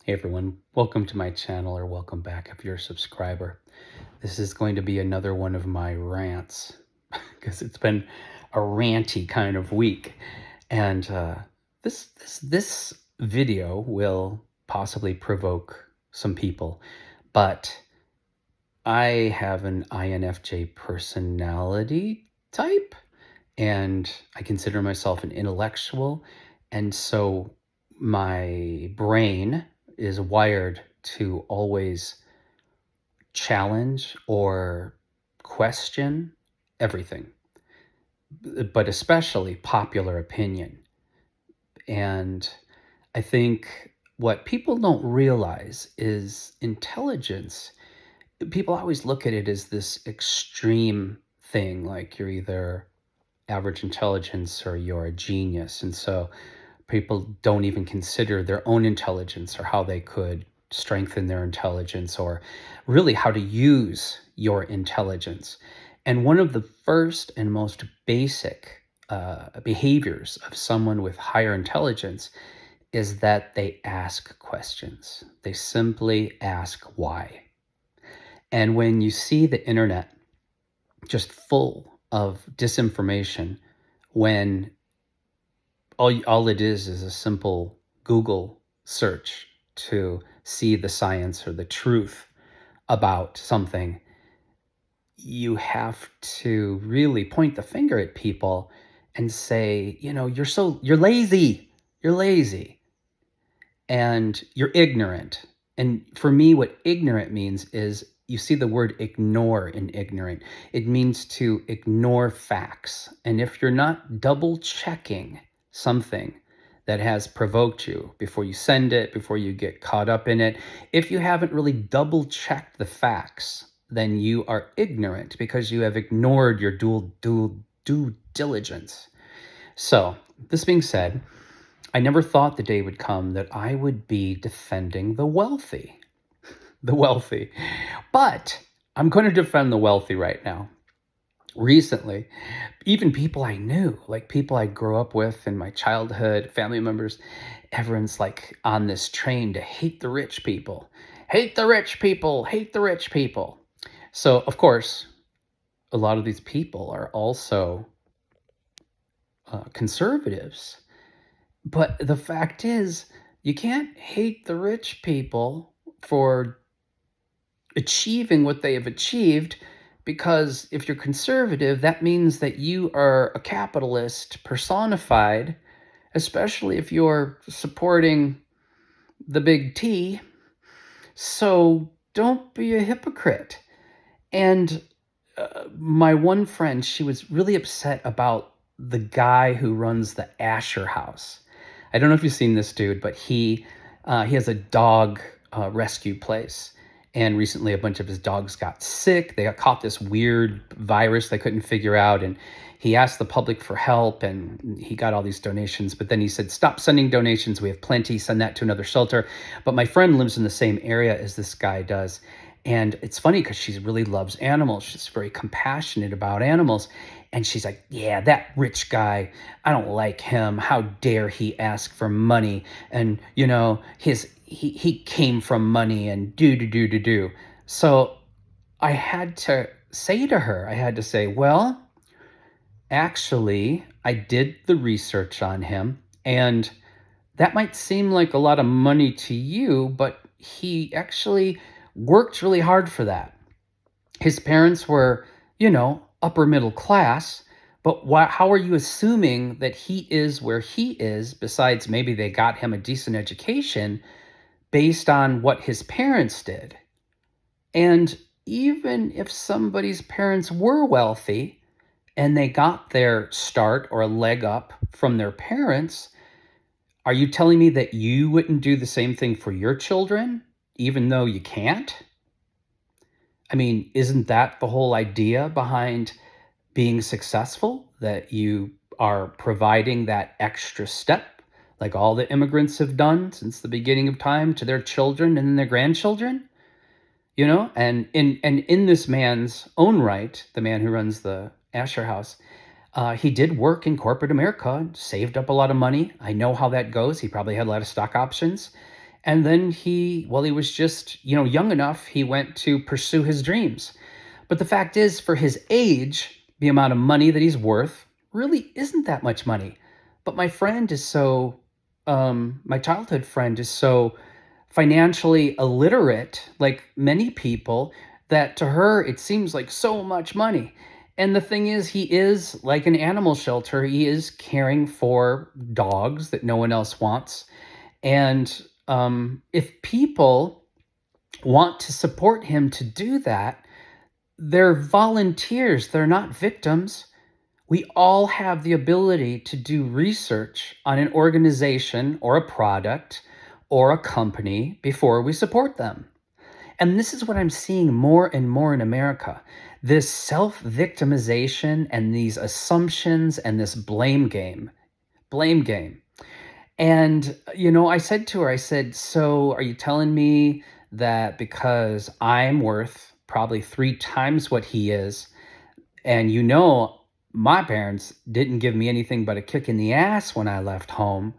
Hey everyone, welcome to my channel, or welcome back if you're a subscriber. This is going to be another one of my rants because it's been a ranty kind of week. And this video will possibly provoke some people, but I have an INFJ personality type, and I consider myself an intellectual. And so my brain is wired to always challenge or question everything, but especially popular opinion. And I think what people don't realize is intelligence. People always look at it as this extreme thing, like you're either average intelligence or you're a genius. And so people don't even consider their own intelligence or how they could strengthen their intelligence or really how to use your intelligence. And one of the first and most basic behaviors of someone with higher intelligence is that they ask questions. They simply ask why. And when you see the internet just full of disinformation, when all it is a simple Google search to see the science or the truth about something, you have to really point the finger at people and say, you're lazy, you're lazy, and you're ignorant. And for me, what ignorant means is you see the word ignore in ignorant. It means to ignore facts. And if you're not double checking something that has provoked you before you send it, before you get caught up in it, if you haven't really double checked the facts, then you are ignorant because you have ignored your due diligence. So, this being said, I never thought the day would come that I would be defending the wealthy. The wealthy. But I'm going to defend the wealthy right now. Recently, even people I knew, like people I grew up with in my childhood, family members, everyone's like on this train to hate the rich people. Hate the rich people, hate the rich people. So, of course, a lot of these people are also conservatives. But the fact is, you can't hate the rich people for achieving what they have achieved, because if you're conservative, that means that you are a capitalist personified, especially if you're supporting the big T. So don't be a hypocrite. And my one friend, she was really upset about the guy who runs the Asher House. I don't know if you've seen this dude, but he has a dog rescue place. And recently, a bunch of his dogs got sick. They got caught this weird virus they couldn't figure out, and he asked the public for help, and he got all these donations. But then he said, "Stop sending donations. We have plenty. Send that to another shelter." But my friend lives in the same area as this guy does, and it's funny because she really loves animals. She's very compassionate about animals. And she's like, "Yeah, that rich guy, I don't like him. How dare he ask for money? And, he came from money and do." So I had to say to her, well, actually, I did the research on him, and that might seem like a lot of money to you, but he actually worked really hard for that. His parents were, upper middle class, but how are you assuming that he is where he is, besides maybe they got him a decent education, based on what his parents did? And even if somebody's parents were wealthy and they got their start or a leg up from their parents, are you telling me that you wouldn't do the same thing for your children, even though you can't? I mean, isn't that the whole idea behind being successful? That you are providing that extra step, like all the immigrants have done since the beginning of time, to their children and their grandchildren? And in this man's own right, the man who runs the Asher House, he did work in corporate America, saved up a lot of money. I know how that goes. He probably had a lot of stock options. And then while he was just, young enough, he went to pursue his dreams. But the fact is, for his age, the amount of money that he's worth really isn't that much money. But my childhood friend is so financially illiterate, like many people, that to her it seems like so much money. And the thing is, he is like an animal shelter. He is caring for dogs that no one else wants. And if people want to support him to do that, they're volunteers, they're not victims. We all have the ability to do research on an organization or a product or a company before we support them. And this is what I'm seeing more and more in America, this self victimization and these assumptions and this blame game. Blame game. And, I said to her, I said, so are you telling me that because I'm worth probably 3 times what he is, and my parents didn't give me anything but a kick in the ass when I left home?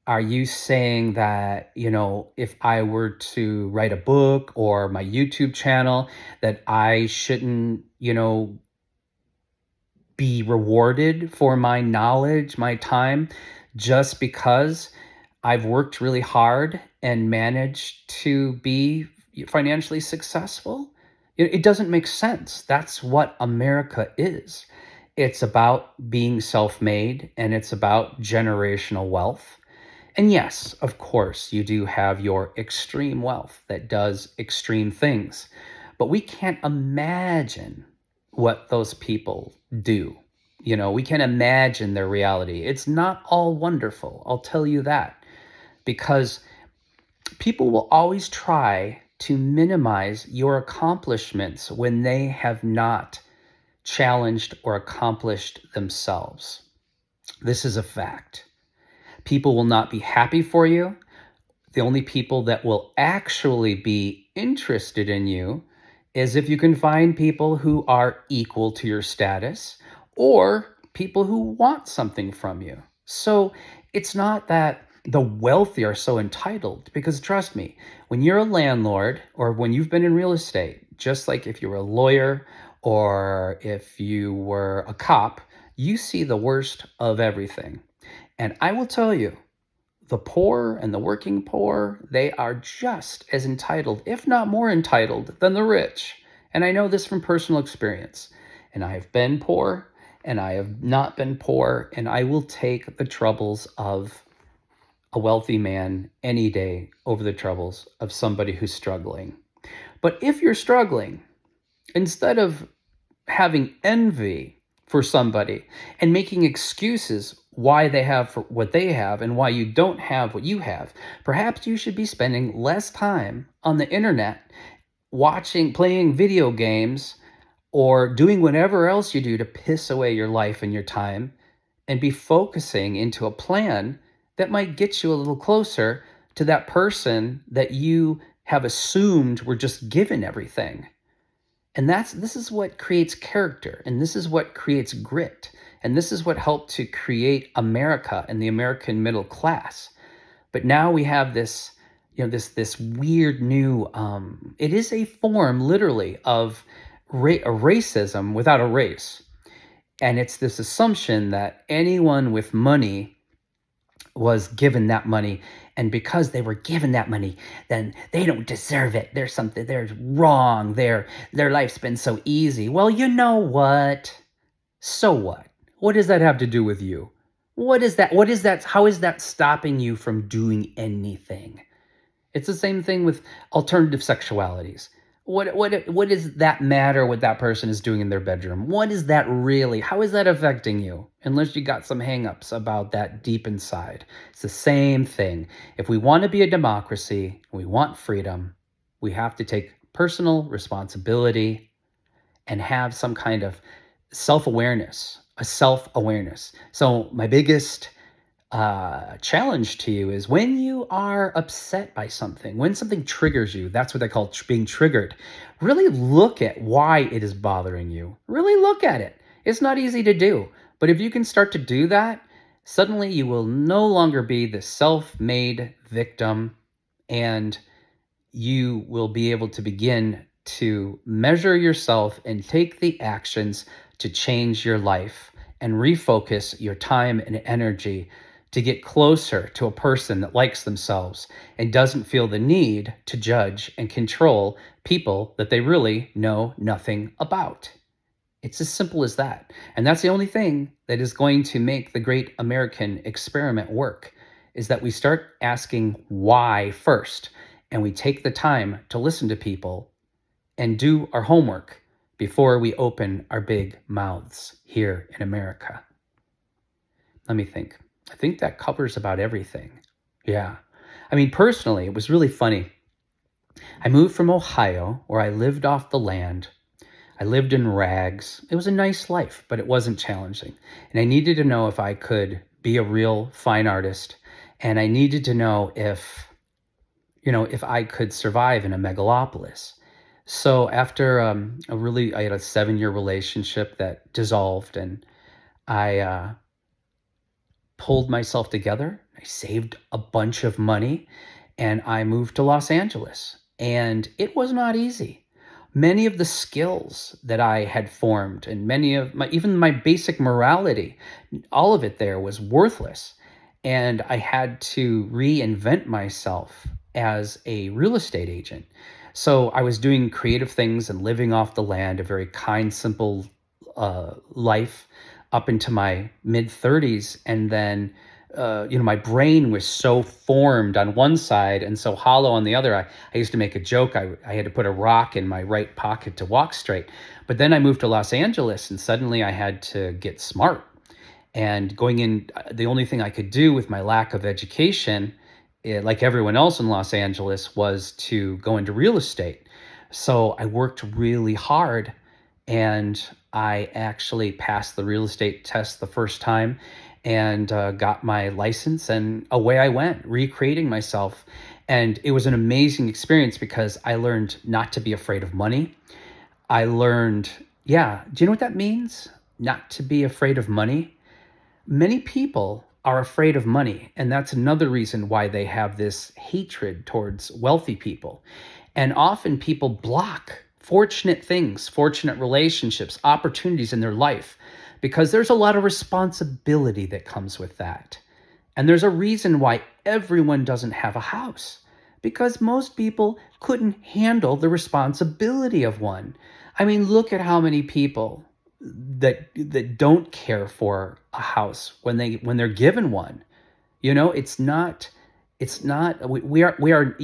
Are you saying that, if I were to write a book or my YouTube channel, that I shouldn't, be rewarded for my knowledge, my time, just because I've worked really hard and managed to be financially successful? It doesn't make sense. That's what America is. It's about being self made and it's about generational wealth. And yes, of course, you do have your extreme wealth that does extreme things, but we can't imagine what those people do. We can't imagine their reality. It's not all wonderful, I'll tell you that, because people will always try to minimize your accomplishments when they have not challenged or accomplished themselves. This is a fact. People will not be happy for you. The only people that will actually be interested in you is if you can find people who are equal to your status or people who want something from you. So it's not that the wealthy are so entitled, because trust me, when you're a landlord or when you've been in real estate, just like if you were a lawyer or if you were a cop, you see the worst of everything. And I will tell you, the poor and the working poor, they are just as entitled, if not more entitled, than the rich. And I know this from personal experience. And I have been poor, and I have not been poor, and I will take the troubles of a wealthy man any day over the troubles of somebody who's struggling. But if you're struggling, instead of having envy for somebody and making excuses why they have what they have and why you don't have what you have, perhaps you should be spending less time on the internet playing video games, or doing whatever else you do to piss away your life and your time, and be focusing into a plan that might get you a little closer to that person that you have assumed were just given everything. And this is what creates character, and this is what creates grit, and this is what helped to create America and the American middle class. But now we have this, this weird new. It is a form, literally, of a racism without a race, and it's this assumption that anyone with money was given that money, and because they were given that money, then they don't deserve it. There's wrong. Their life's been so easy. Well, you know what? So what? What does that have to do with you? What is that? How is that stopping you from doing anything? It's the same thing with alternative sexualities. What does that matter what that person is doing in their bedroom? What is that really? How is that affecting you? Unless you got some hangups about that deep inside. It's the same thing. If we want to be a democracy, we want freedom, we have to take personal responsibility and have some kind of self-awareness, a self-awareness. So my biggest challenge to you is, when you are upset by something, when something triggers you, that's what they call being triggered. Really look at why it is bothering you. Really look at it. It's not easy to do, but if you can start to do that, suddenly you will no longer be the self-made victim, and you will be able to begin to measure yourself and take the actions to change your life and refocus your time and energy to get closer to a person that likes themselves and doesn't feel the need to judge and control people that they really know nothing about. It's as simple as that. And that's the only thing that is going to make the great American experiment work, is that we start asking why first, and we take the time to listen to people and do our homework before we open our big mouths here in America. Let me think. I think that covers about everything. Yeah. I mean, personally, it was really funny. I moved from Ohio, where I lived off the land. I lived in rags. It was a nice life, but it wasn't challenging. And I needed to know if I could be a real fine artist. And I needed to know if I could survive in a megalopolis. So after I had a 7-year relationship that dissolved, and I pulled myself together. I saved a bunch of money, and I moved to Los Angeles. And it was not easy. Many of the skills that I had formed, and many of even my basic morality, all of it there was worthless. And I had to reinvent myself as a real estate agent. So I was doing creative things and living off the land, a very kind, simple life up into my mid 30s. And then, my brain was so formed on one side and so hollow on the other. I used to make a joke. I had to put a rock in my right pocket to walk straight. But then I moved to Los Angeles, and suddenly I had to get smart. And going in, the only thing I could do with my lack of education, like everyone else in Los Angeles, was to go into real estate. So I worked really hard, and I actually passed the real estate test the first time, and got my license, and away I went, recreating myself. And it was an amazing experience because I learned not to be afraid of money. I learned, yeah, do you know what that means? Not to be afraid of money? Many people are afraid of money, and that's another reason why they have this hatred towards wealthy people. And often people block fortunate things, fortunate relationships, opportunities in their life, because there's a lot of responsibility that comes with that. And there's a reason why everyone doesn't have a house, because most people couldn't handle the responsibility of one. I mean, look at how many people that don't care for a house when they're given one. It's not we are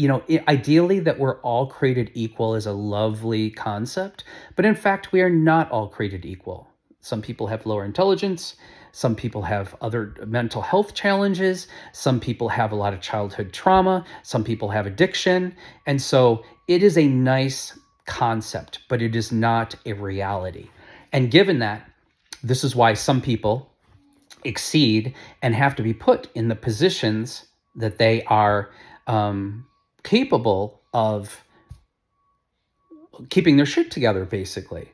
ideally that we're all created equal is a lovely concept, but in fact we are not all created equal. Some people have lower intelligence, some people have other mental health challenges, some people have a lot of childhood trauma, some people have addiction. And so it is a nice concept, but it is not a reality. And given that, this is why some people exceed and have to be put in the positions that they are capable of keeping their shit together, basically.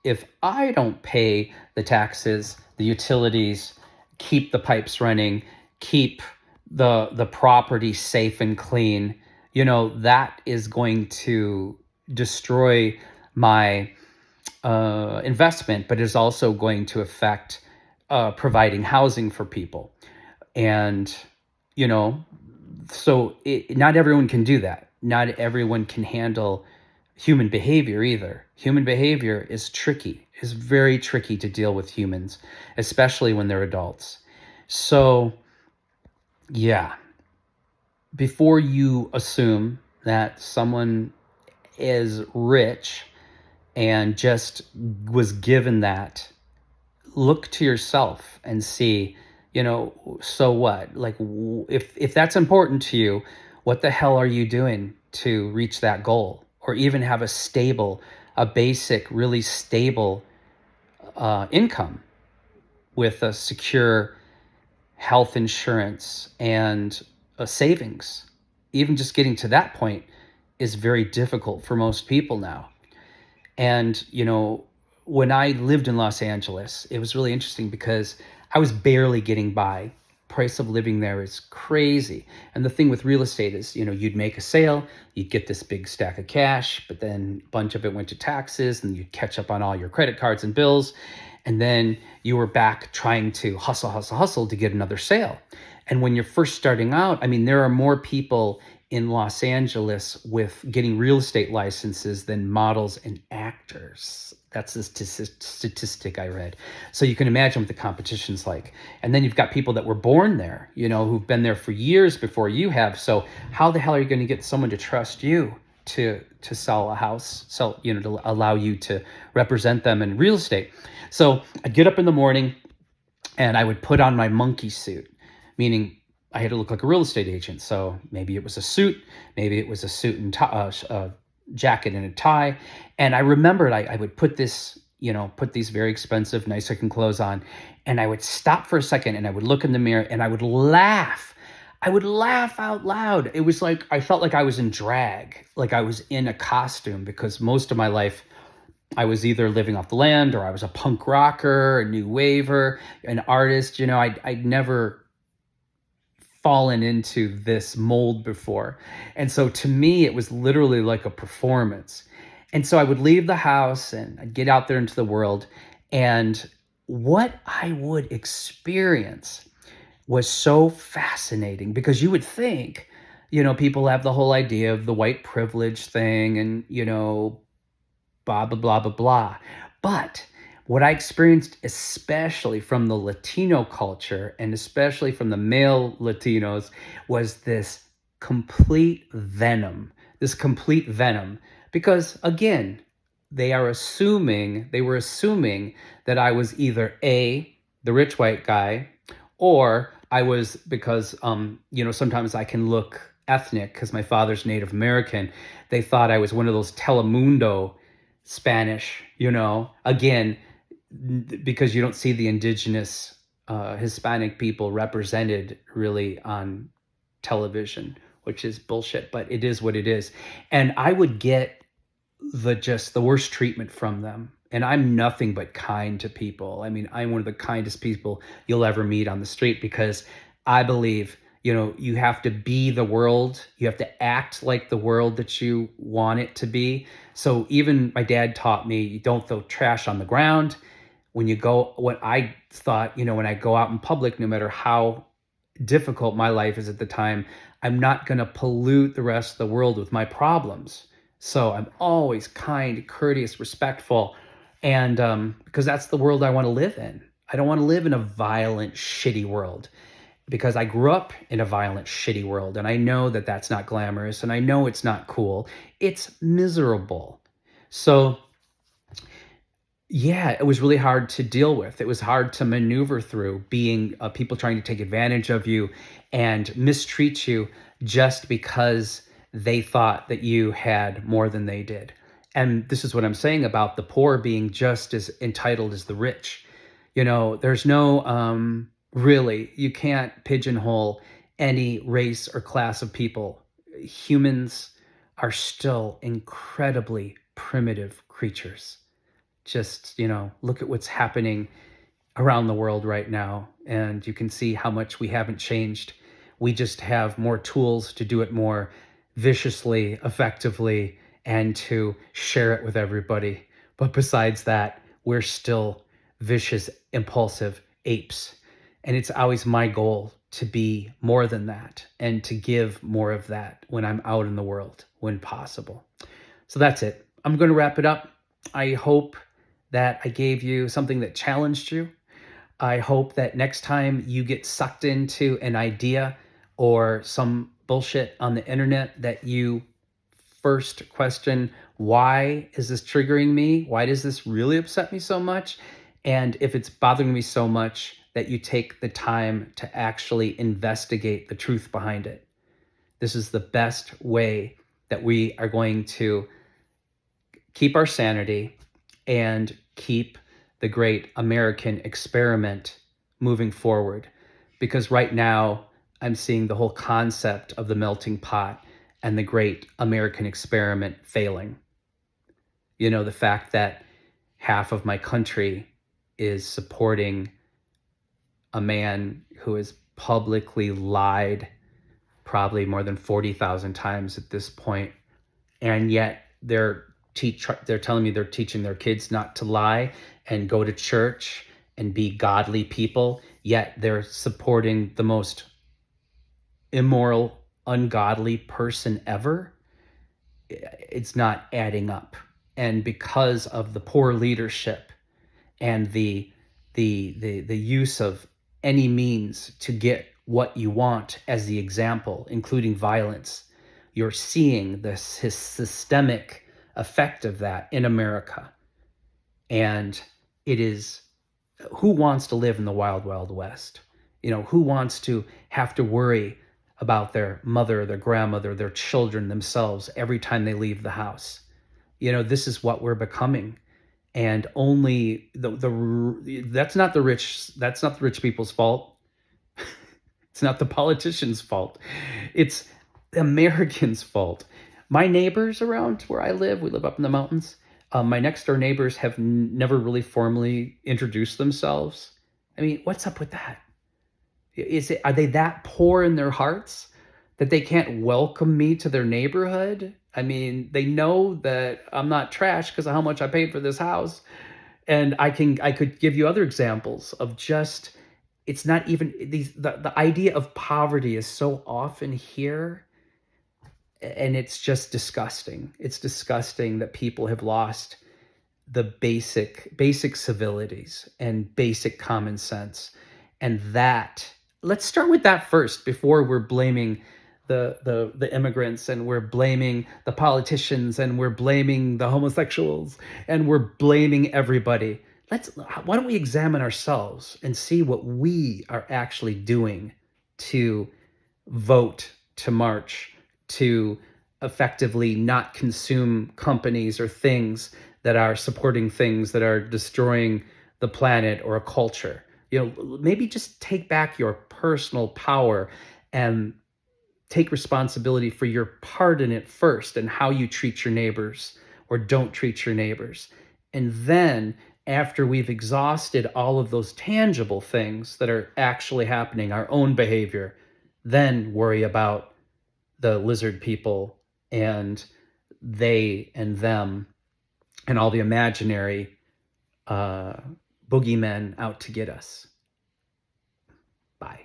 If I don't pay the taxes, the utilities, keep the pipes running, keep the property safe and clean, that is going to destroy my investment, but is also going to affect providing housing for people. And, not everyone can do that. Not everyone can handle human behavior either. Human behavior is tricky, is very tricky to deal with humans, especially when they're adults. So, yeah, before you assume that someone is rich and just was given that, look to yourself and see, so what? Like, if that's important to you, what the hell are you doing to reach that goal, or even have a basic, really stable income with a secure health insurance and a savings? Even just getting to that point is very difficult for most people now. And, when I lived in Los Angeles, it was really interesting because I was barely getting by price of living there is crazy. And the thing with real estate is, you'd make a sale, you'd get this big stack of cash, but then a bunch of it went to taxes and you'd catch up on all your credit cards and bills. And then you were back trying to hustle, hustle, hustle to get another sale. And when you're first starting out, I mean, there are more people in Los Angeles with getting real estate licenses than models and actors. That's the statistic I read. So you can imagine what the competition's like. And then you've got people that were born there, who've been there for years before you have. So how the hell are you going to get someone to trust you to sell a house, to allow you to represent them in real estate? So I'd get up in the morning and I would put on my monkey suit, meaning I had to look like a real estate agent. So maybe it was a suit, maybe it was a suit and jacket and a tie. And I remembered I would put these very expensive, nice looking clothes on, and I would stop for a second and I would look in the mirror and I would laugh. I would laugh out loud. It was like I felt like I was in drag, like I was in a costume, because most of my life I was either living off the land or I was a punk rocker, a new waver, an artist. I'd never fallen into this mold before. And so to me, it was literally like a performance. And so I would leave the house and I'd get out there into the world. And what I would experience was so fascinating, because you would think, people have the whole idea of the white privilege thing and, blah, blah, blah, blah, blah. But what I experienced, especially from the Latino culture and especially from the male Latinos, was this complete venom, because again, they were assuming that I was either A, the rich white guy, or I was, because, sometimes I can look ethnic because my father's Native American. They thought I was one of those Telemundo Spanish, again, because you don't see the indigenous Hispanic people represented really on television, which is bullshit, but it is what it is. And I would get the worst treatment from them. And I'm nothing but kind to people. I mean, I'm one of the kindest people you'll ever meet on the street, because I believe, you have to be the world. You have to act like the world that you want it to be. So even my dad taught me, you don't throw trash on the ground. When I thought, when I go out in public, no matter how difficult my life is at the time, I'm not going to pollute the rest of the world with my problems. So I'm always kind, courteous, respectful. And because that's the world I want to live in. I don't want to live in a violent, shitty world, because I grew up in a violent, shitty world. And I know that that's not glamorous, and I know it's not cool. It's miserable. So yeah, it was really hard to deal with. It was hard to maneuver through, being people trying to take advantage of you and mistreat you just because they thought that you had more than they did. And this is what I'm saying about the poor being just as entitled as the rich. There's no, really, you can't pigeonhole any race or class of people. Humans are still incredibly primitive creatures. Just, look at what's happening around the world right now, and you can see how much we haven't changed. We just have more tools to do it more viciously, effectively, and to share it with everybody. But besides that, we're still vicious, impulsive apes. And it's always my goal to be more than that and to give more of that when I'm out in the world, when possible. So that's it. I'm going to wrap it up. I hope that I gave you something that challenged you. I hope that next time you get sucked into an idea or some bullshit on the internet, that you first question, why is this triggering me? Why does this really upset me so much? And if it's bothering me so much, that you take the time to actually investigate the truth behind it. This is the best way that we are going to keep our sanity and keep the great American experiment moving forward. Because right now, I'm seeing the whole concept of the melting pot and the great American experiment failing. The fact that half of my country is supporting a man who has publicly lied probably more than 40,000 times at this point, and yet they're telling me they're teaching their kids not to lie and go to church and be godly people, yet they're supporting the most immoral, ungodly person ever. It's not adding up. And because of the poor leadership and the use of any means to get what you want as the example, including violence, you're seeing this systemic effect of that in America. And it is, who wants to live in the wild, wild west? Who wants to have to worry about their mother, their grandmother, their children, themselves every time they leave the house? This is what we're becoming. And only that's not the rich people's fault. It's not the politicians' fault. It's the Americans' fault. My neighbors around where I live, we live up in the mountains. My next door neighbors have never really formally introduced themselves. I mean, what's up with that? Are they that poor in their hearts that they can't welcome me to their neighborhood? I mean, they know that I'm not trash because of how much I paid for this house. And I could give you other examples of just, it's not even the idea of poverty is so often here, and it's just disgusting. It's disgusting that people have lost the basic civilities and basic common sense. And that, let's start with that first before we're blaming the immigrants, and we're blaming the politicians, and we're blaming the homosexuals, and we're blaming everybody. Why don't we examine ourselves and see what we are actually doing to vote, to march, to effectively not consume companies or things that are supporting things that are destroying the planet or a culture. Maybe just take back your personal power and take responsibility for your part in it first, and how you treat your neighbors or don't treat your neighbors. And then, after we've exhausted all of those tangible things that are actually happening, our own behavior, then worry about the lizard people and they and them and all the imaginary boogeymen out to get us. Bye.